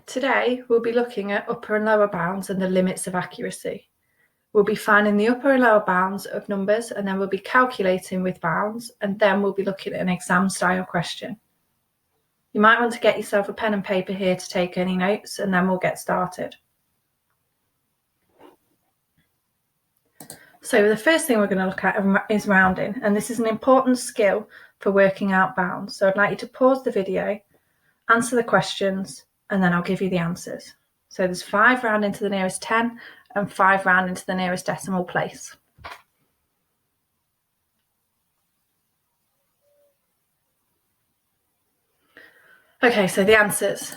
Today we'll be looking at upper and lower bounds and the limits of accuracy. We'll be finding the upper and lower bounds of numbers, and then we'll be calculating with bounds, and then we'll be looking at an exam style question. You might want to get yourself a pen and paper here to take any notes, and then we'll get started. So the first thing we're going to look at is rounding, and this is an important skill for working out bounds. So I'd like you to pause the video, answer the questions, and then I'll give you the answers. So there's 5 rounding to the nearest 10 and 5 rounding to the nearest decimal place. Okay, so the answers.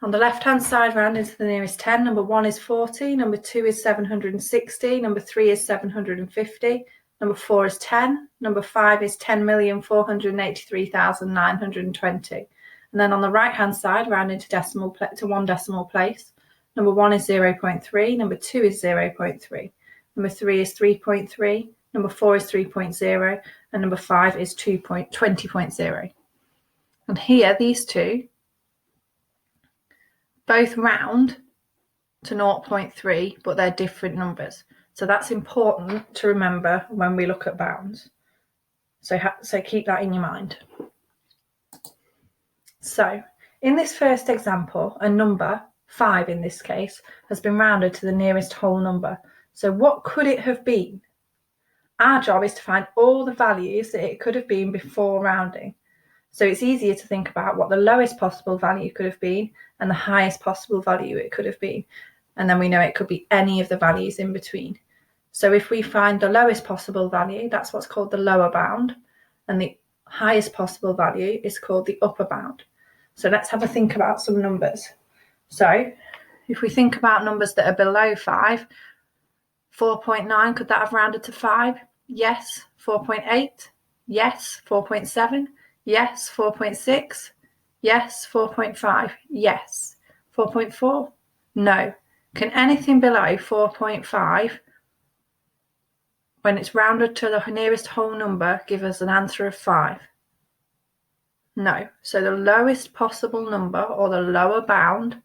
On the left-hand side, rounding to the nearest 10, number 1 is 40, number 2 is 760, number 3 is 750, number 4 is 10, number 5 is 10,483,920. And then on the right-hand side, rounding to one decimal place, number 1 is 0.3, number 2 is 0.3, number 3 is 3.3, number 4 is 3.0, and number 5 is 20.0. And here, these two both round to 0.3, but they're different numbers. So that's important to remember when we look at bounds. So keep that in your mind. So in this first example, a number, 5 in this case, has been rounded to the nearest whole number. So what could it have been? Our job is to find all the values that it could have been before rounding. So it's easier to think about what the lowest possible value could have been and the highest possible value it could have been. And then we know it could be any of the values in between. So if we find the lowest possible value, that's what's called the lower bound. And the highest possible value is called the upper bound. So let's have a think about some numbers. So if we think about numbers that are below 5, 4.9, could that have rounded to 5? Yes. 4.8? Yes. 4.7? Yes. 4.6? Yes. 4.5? Yes. 4.4? No. Can anything below 4.5, when it's rounded to the nearest whole number, give us an answer of 5? No. So the lowest possible number, or the lower bound,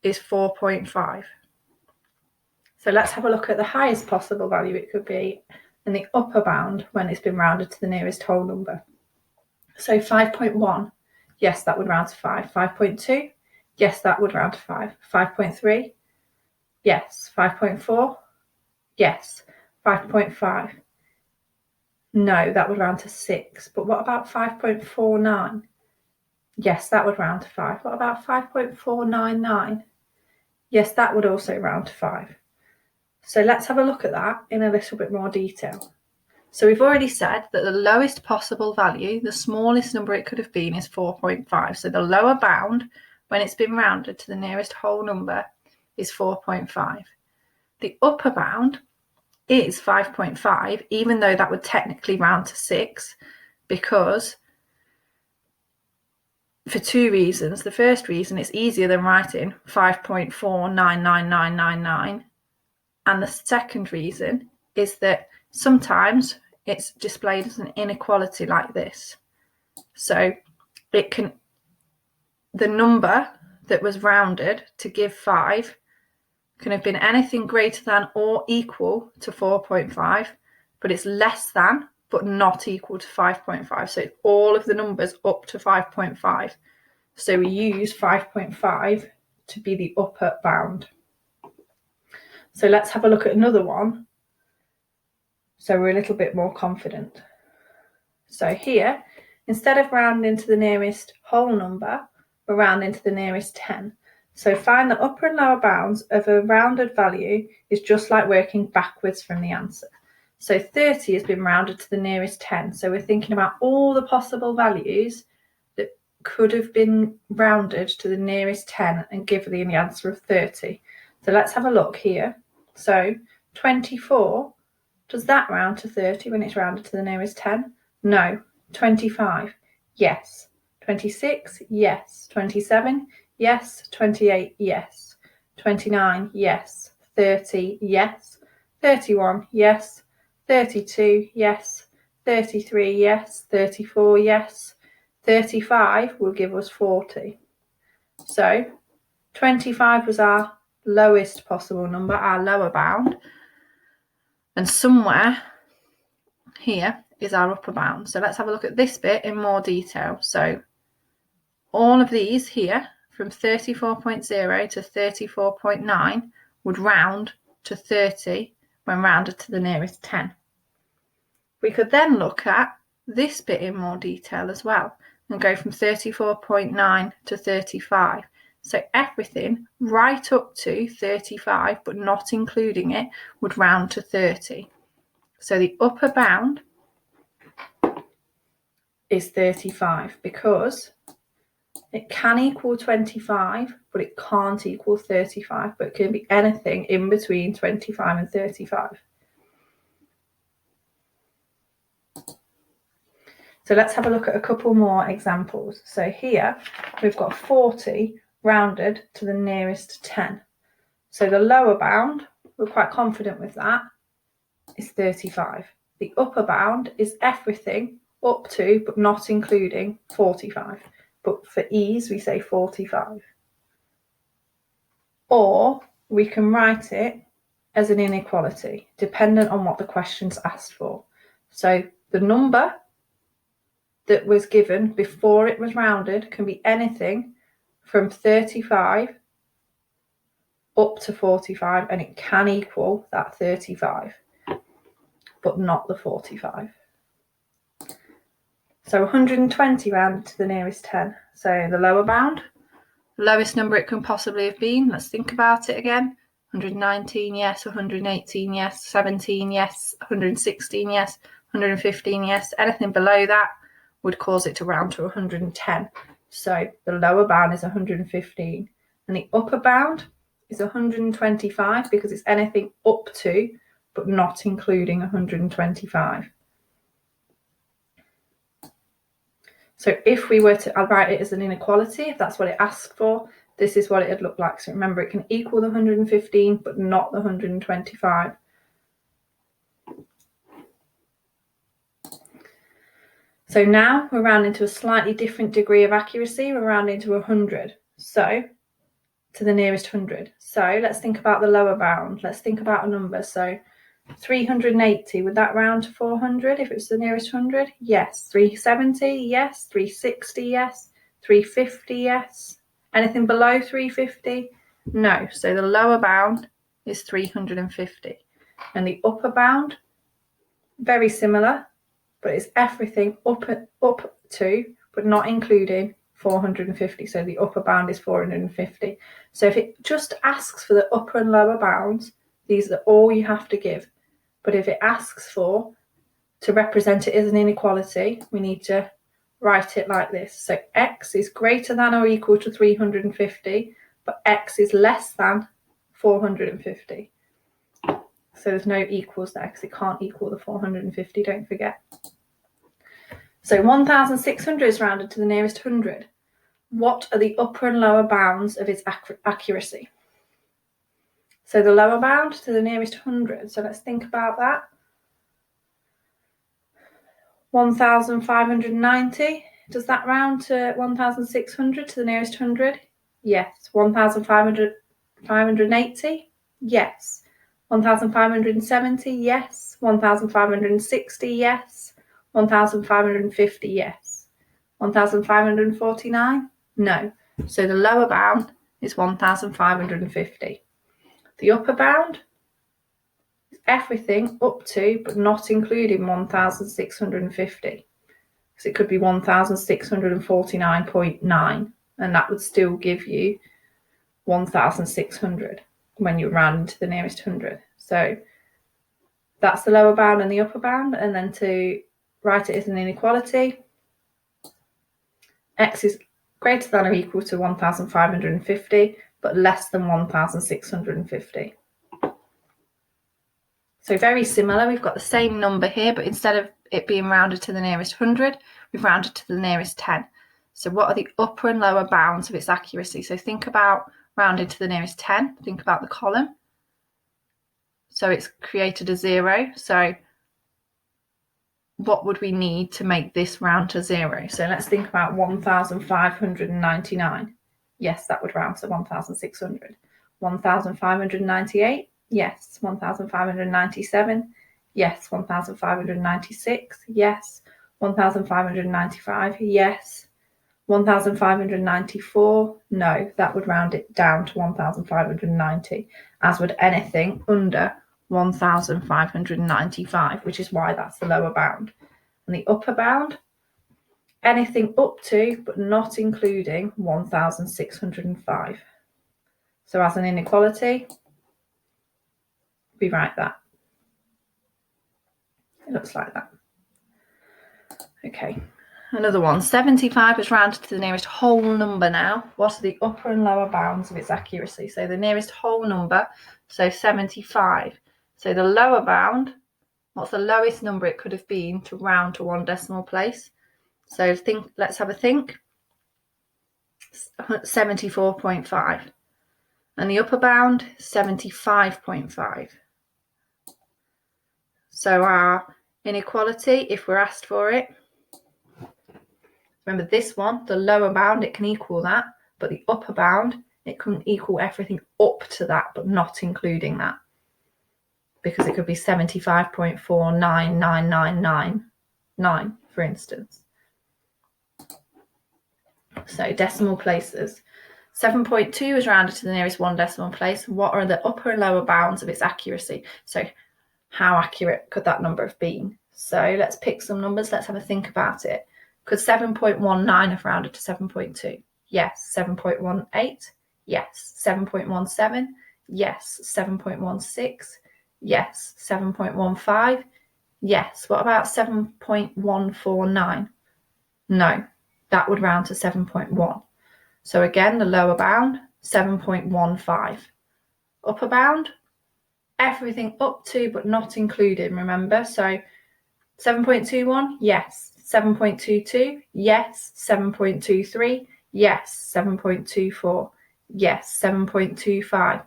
is 4.5. So let's have a look at the highest possible value it could be and the upper bound when it's been rounded to the nearest whole number. So 5.1, yes, that would round to 5. 5.2, yes, that would round to 5. 5.3, yes. 5.4, yes. 5.5, no, that would round to 6. But what about 5.49? Yes, that would round to 5. What about 5.499? Yes, that would also round to 5. So let's have a look at that in a little bit more detail. So we've already said that the lowest possible value, the smallest number it could have been, is 4.5. So the lower bound, when it's been rounded to the nearest whole number, is 4.5. The upper bound is 5.5, even though that would technically round to 6, because for 2 reasons. The first reason, it's easier than writing 5.499999. And the second reason is that sometimes it's displayed as an inequality like this. So the number that was rounded to give 5 can have been anything greater than or equal to 4.5, but it's less than but not equal to 5.5. So it's all of the numbers up to 5.5. So we use 5.5 to be the upper bound. So let's have a look at another one, so we're a little bit more confident. So here, instead of rounding to the nearest whole number, we're rounding to the nearest 10. So find the upper and lower bounds of a rounded value is just like working backwards from the answer. So 30 has been rounded to the nearest 10. So we're thinking about all the possible values that could have been rounded to the nearest 10 and give the answer of 30. So let's have a look here. So 24, does that round to 30 when it's rounded to the nearest 10? No. 25, yes. 26, yes. 27, yes. 28, yes. 29, yes. 30, yes. 31, yes. 32, yes. 33, yes. 34, yes. 35 will give us 40. So 25 was our lowest possible number, our lower bound. And somewhere here is our upper bound. So let's have a look at this bit in more detail. So all of these here from 34.0 to 34.9 would round to 30 when rounded to the nearest 10. We could then look at this bit in more detail as well and go from 34.9 to 35. So everything right up to 35, but not including it, would round to 30. So the upper bound is 35 because it can equal 25, but it can't equal 35, but it can be anything in between 25 and 35. So let's have a look at a couple more examples. So here we've got 40 rounded to the nearest 10. So the lower bound, we're quite confident with that, is 35. The upper bound is everything up to, but not including 45. But for ease, we say 45. Or we can write it as an inequality, dependent on what the question's asked for. So the number that was given before it was rounded can be anything from 35 up to 45, and it can equal that 35, but not the 45. So 120 rounded to the nearest 10. So the lower bound, the lowest number it can possibly have been. Let's think about it again. 119, yes. 118, yes. 17, yes. 116, yes. 115, yes. Anything below that would cause it to round to 110. So the lower bound is 115. And the upper bound is 125 because it's anything up to, but not including 125. So if we were to, I'll write it as an inequality, if that's what it asks for, this is what it would look like. So remember, it can equal the 115, but not the 125. So now we're rounding to a slightly different degree of accuracy. We're rounding to 100. So to the nearest 100. So let's think about the lower bound. Let's think about a number. So 380, would that round to 400 if it's the nearest 100? Yes. 370, yes. 360, yes. 350, yes. Anything below 350? No. So the lower bound is 350. And the upper bound, very similar, but it's everything up to, but not including 450. So the upper bound is 450. So if it just asks for the upper and lower bounds, these are all you have to give. But if it asks for, to represent it as an inequality, we need to write it like this. So x is greater than or equal to 350, but x is less than 450. So there's no equals there because it can't equal the 450, don't forget. So 1,600 is rounded to the nearest 100. What are the upper and lower bounds of its accuracy? So the lower bound to the nearest 100. So let's think about that. 1,590. Does that round to 1,600 to the nearest 100? Yes. 1,580? Yes. 1,570? Yes. 1,560? Yes. 1,550? Yes. 1,549? No. So the lower bound is 1,550. The upper bound is everything up to, but not including 1,650. Because it could be 1,649.9, and that would still give you 1,600 when you're rounding to the nearest 100. So that's the lower bound and the upper bound. And then to write it as an inequality, x is greater than or equal to 1,550, but less than 1,650. So very similar, we've got the same number here, but instead of it being rounded to the nearest 100, we've rounded to the nearest 10. So what are the upper and lower bounds of its accuracy? So think about rounding to the nearest 10, think about the column. So it's created a 0, so what would we need to make this round to 0? So let's think about 1,599. Yes, that would round to 1,600. 1,598? Yes. 1,597? Yes. 1,596? Yes. 1,595? Yes. 1,594? No, that would round it down to 1,590, as would anything under 1,595, which is why that's the lower bound. And the upper bound, anything up to but not including 1,605. So as an inequality, we write that. It looks like that. Okay, another one. 75 is rounded to the nearest whole number now. What are the upper and lower bounds of its accuracy? So the nearest whole number, so 75. So the lower bound, what's the lowest number it could have been to round to one decimal place? So let's have a think. 74.5. And the upper bound, 75.5. So our inequality, if we're asked for it, remember this one, the lower bound, it can equal that, but the upper bound, it can equal everything up to that, but not including that. Because it could be 75.49999, for instance. So decimal places. 7.2 is rounded to the nearest one decimal place. What are the upper and lower bounds of its accuracy? So how accurate could that number have been? So let's pick some numbers. Let's have a think about it. Could 7.19 have rounded to 7.2? Yes. 7.18? Yes. 7.17? Yes. 7.16? Yes. 7.15? Yes. What about 7.149? No, that would round to 7.1. So again, the lower bound, 7.15. Upper bound, everything up to but not included, remember? So 7.21, yes. 7.22, yes. 7.23, yes. 7.24, yes. 7.25,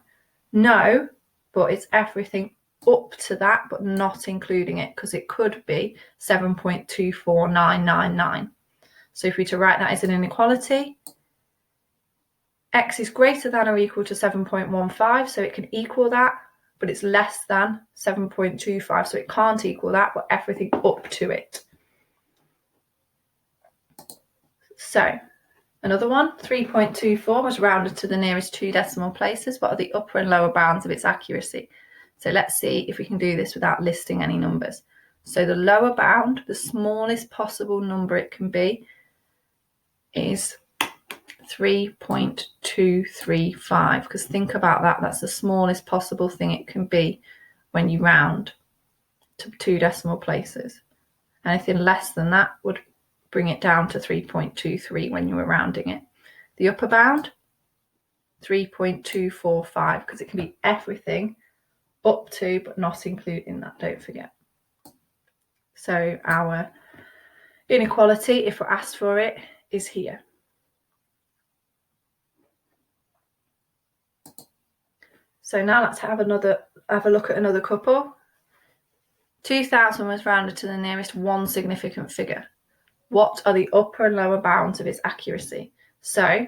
no, but it's everything up to that but not including it, because it could be 7.24999. So if we were to write that as an inequality, x is greater than or equal to 7.15, so it can equal that, but it's less than 7.25, so it can't equal that, but everything up to it. So another one, 3.24 was rounded to the nearest two decimal places. What are the upper and lower bounds of its accuracy? So let's see if we can do this without listing any numbers. So the lower bound, the smallest possible number it can be, is 3.235, because think about that, that's the smallest possible thing it can be when you round to two decimal places. Anything less than that would bring it down to 3.23 when you were rounding it. The upper bound, 3.245, because it can be everything up to but not including that, don't forget. So our inequality, if we're asked for it, is here. So now let's have a look at another couple. 2,000 was rounded to the nearest one significant figure. What are the upper and lower bounds of its accuracy? So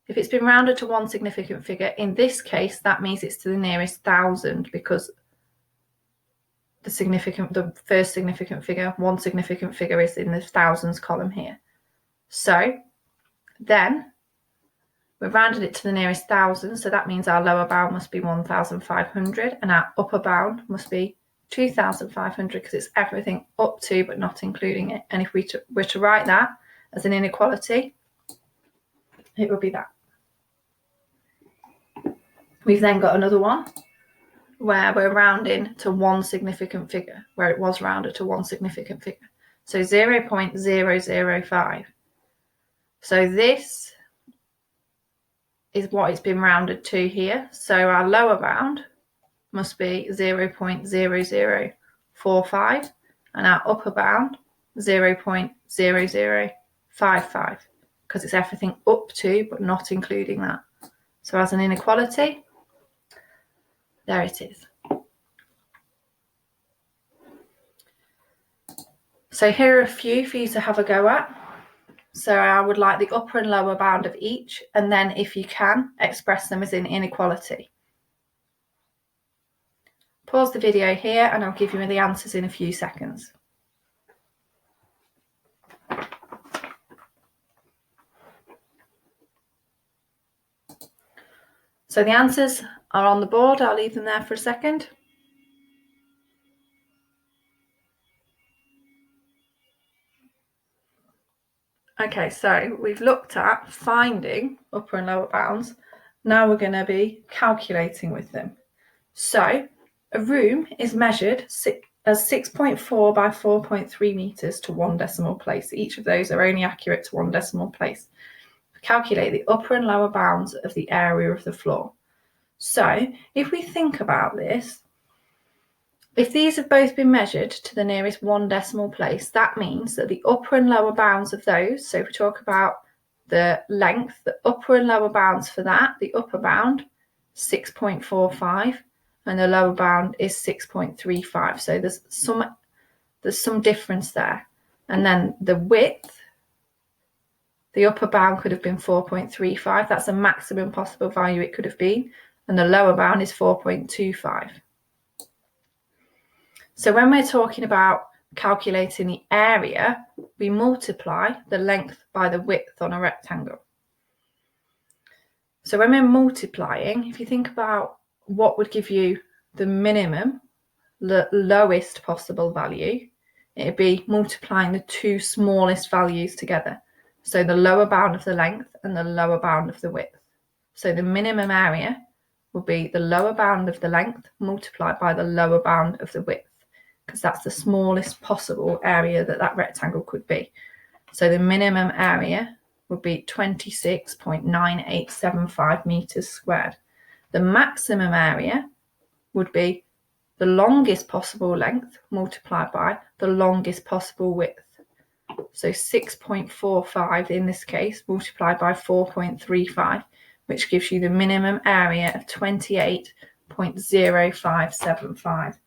if it's been rounded to one significant figure, in this case, that means it's to the nearest 1,000, because the first significant figure, one significant figure, is in the thousands column here. So then we've rounded it to the nearest 1,000, so that means our lower bound must be 1,500 and our upper bound must be 2,500, because it's everything up to but not including it. And if we were to write that as an inequality, it would be that. We've then got another one where we're rounding to one significant figure, where it was rounded to one significant figure. So 0.005. So this is what it's been rounded to here. So our lower bound must be 0.0045 and our upper bound 0.0055, because it's everything up to but not including that. So as an inequality, there it is. So here are a few for you to have a go at. So I would like the upper and lower bound of each, and then if you can, express them as an inequality. Pause the video here and I'll give you the answers in a few seconds. So the answers are on the board. I'll leave them there for a second. Okay, so we've looked at finding upper and lower bounds. Now we're going to be calculating with them. So a room is measured as 6.4 by 4.3 metres to 1 decimal place. Each of those are only accurate to 1 decimal place. Calculate the upper and lower bounds of the area of the floor. So if we think about this, if these have both been measured to the nearest 1 decimal place, that means that the upper and lower bounds of those, so if we talk about the length, the upper and lower bounds for that, the upper bound 6.45 and the lower bound is 6.35. So there's some difference there. And then the width, the upper bound could have been 4.35. That's the maximum possible value it could have been. And the lower bound is 4.25. So when we're talking about calculating the area, we multiply the length by the width on a rectangle. So when we're multiplying, if you think about what would give you the minimum, the lowest possible value, it'd be multiplying the two smallest values together. So the lower bound of the length and the lower bound of the width. So the minimum area will be the lower bound of the length multiplied by the lower bound of the width, because that's the smallest possible area that rectangle could be. So the minimum area would be 26.9875 metres squared. The maximum area would be the longest possible length multiplied by the longest possible width. So 6.45 in this case multiplied by 4.35, which gives you the minimum area of 28.0575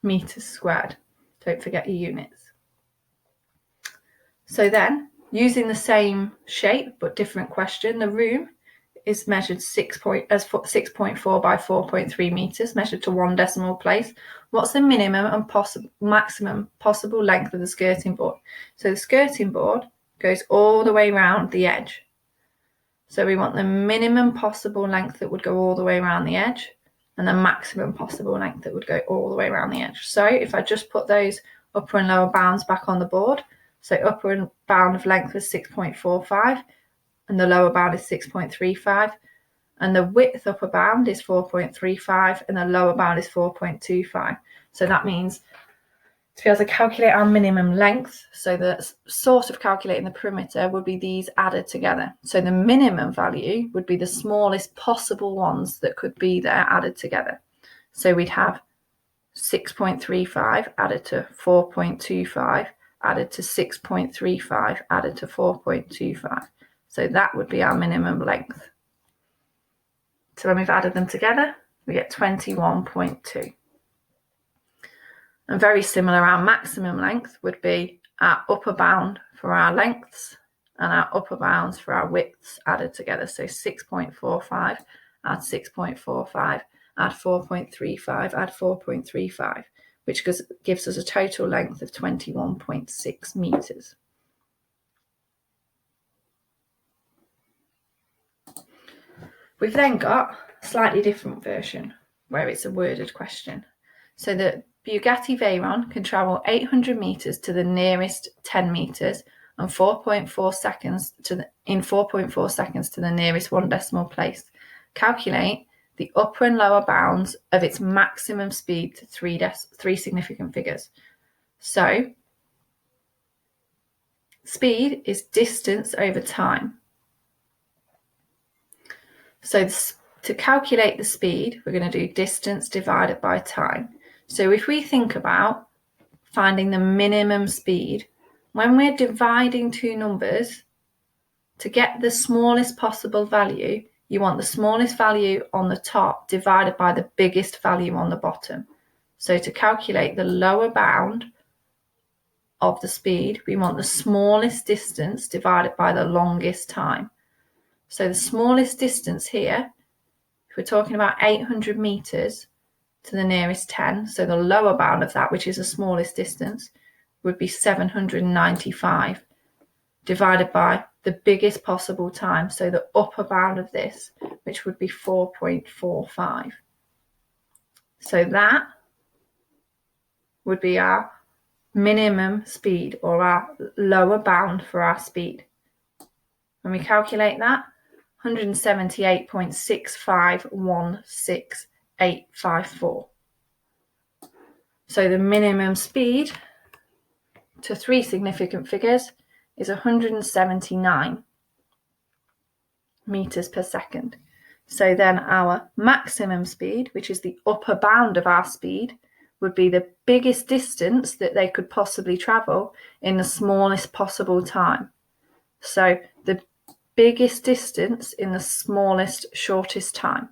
metres squared. Don't forget your units. So then, using the same shape but different question, the room is measured 6.4 by 4.3 metres, measured to 1 decimal place. What's the minimum and maximum possible length of the skirting board? So the skirting board goes all the way around the edge. So we want the minimum possible length that would go all the way around the edge and the maximum possible length that would go all the way around the edge. So if I just put those upper and lower bounds back on the board, so upper bound of length was 6.45 and the lower bound is 6.35, and the width upper bound is 4.35 and the lower bound is 4.25. So that means to be able to calculate our minimum length, so the sort of calculating the perimeter would be these added together. So the minimum value would be the smallest possible ones that could be there added together. So we'd have 6.35 added to 4.25 added to 6.35 added to 4.25. So that would be our minimum length. So when we've added them together, we get 21.2. And very similar, our maximum length would be our upper bound for our lengths and our upper bounds for our widths added together. So 6.45, add 6.45, add 4.35, add 4.35, which gives us a total length of 21.6 metres. We've then got a slightly different version where it's a worded question. So the Bugatti Veyron can travel 800 metres to the nearest 10 metres and 4.4 seconds in 4.4 seconds to the nearest 1 decimal place. Calculate the upper and lower bounds of its maximum speed to three significant figures. So speed is distance over time. So to calculate the speed, we're going to do distance divided by time. So if we think about finding the minimum speed, when we're dividing two numbers, to get the smallest possible value, you want the smallest value on the top divided by the biggest value on the bottom. So to calculate the lower bound of the speed, we want the smallest distance divided by the longest time. So the smallest distance here, if we're talking about 800 metres to the nearest 10, so the lower bound of that, which is the smallest distance, would be 795 divided by the biggest possible time, so the upper bound of this, which would be 4.45. So that would be our minimum speed, or our lower bound for our speed. When we calculate that, 178.6516854. So the minimum speed to 3 significant figures is 179 meters per second. So then our maximum speed, which is the upper bound of our speed, would be the biggest distance that they could possibly travel in the smallest possible time. So the biggest distance in the smallest, shortest time.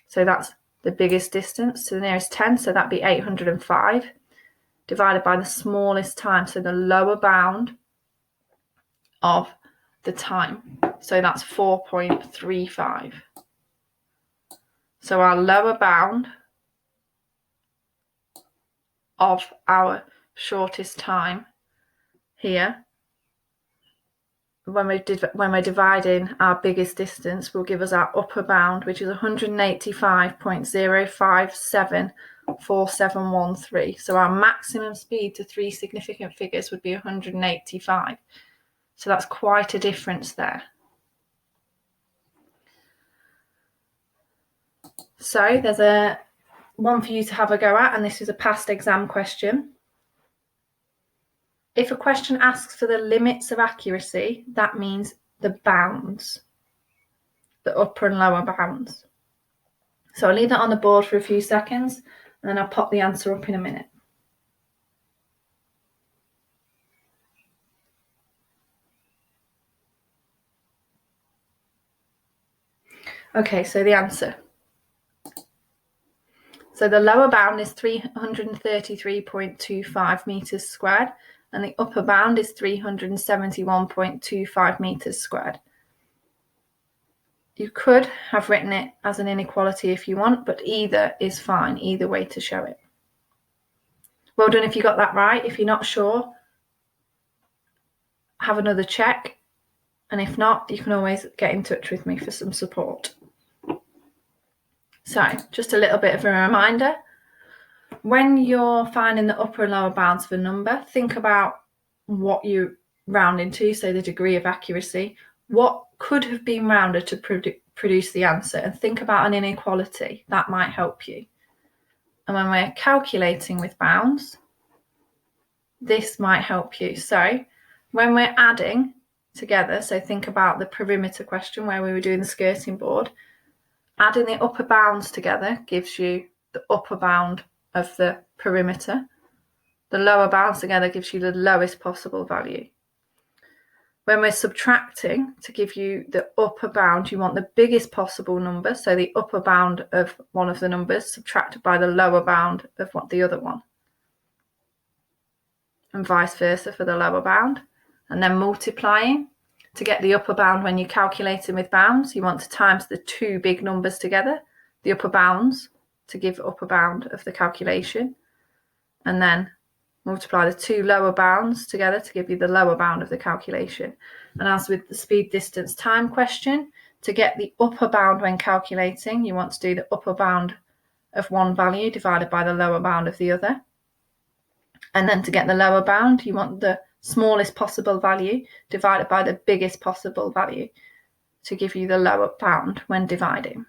So that's the biggest distance to the nearest 10, so that'd be 805, divided by the smallest time, so the lower bound of the time. So that's 4.35. So our lower bound of our shortest time here, when we're dividing our biggest distance, will give us our upper bound, which is 185.0574713. So our maximum speed to 3 significant figures would be 185. So that's quite a difference there. So there's one for you to have a go at, and this is a past exam question. If a question asks for the limits of accuracy, that means the bounds, the upper and lower bounds. So I'll leave that on the board for a few seconds, and then I'll pop the answer up in a minute. Okay, so the answer. So the lower bound is 333.25 metres squared, and the upper bound is 371.25 metres squared. You could have written it as an inequality if you want, but either is fine, either way to show it. Well done if you got that right. If you're not sure, have another check, and if not, you can always get in touch with me for some support. So just a little bit of a reminder, when you're finding the upper and lower bounds of a number, think about what you round into, so the degree of accuracy, what could have been rounded to produce the answer, and think about an inequality. That might help you. And when we're calculating with bounds, this might help you. So when we're adding together, so think about the perimeter question where we were doing the skirting board, adding the upper bounds together gives you the upper bound of the perimeter. The lower bounds together gives you the lowest possible value. When we're subtracting to give you the upper bound, you want the biggest possible number, so the upper bound of one of the numbers subtracted by the lower bound of the other one. And vice versa for the lower bound. And then multiplying to get the upper bound. When you're calculating with bounds, you want to times the two big numbers together, the upper bounds, to give upper bound of the calculation, and then multiply the two lower bounds together to give you the lower bound of the calculation. And as with the speed, distance, time question, to get the upper bound when calculating, you want to do the upper bound of one value divided by the lower bound of the other. And then to get the lower bound, you want the smallest possible value divided by the biggest possible value to give you the lower bound when dividing.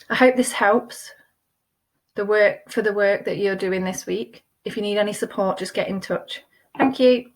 I hope this helps the work that you're doing this week. If you need any support, just get in touch. Thank you.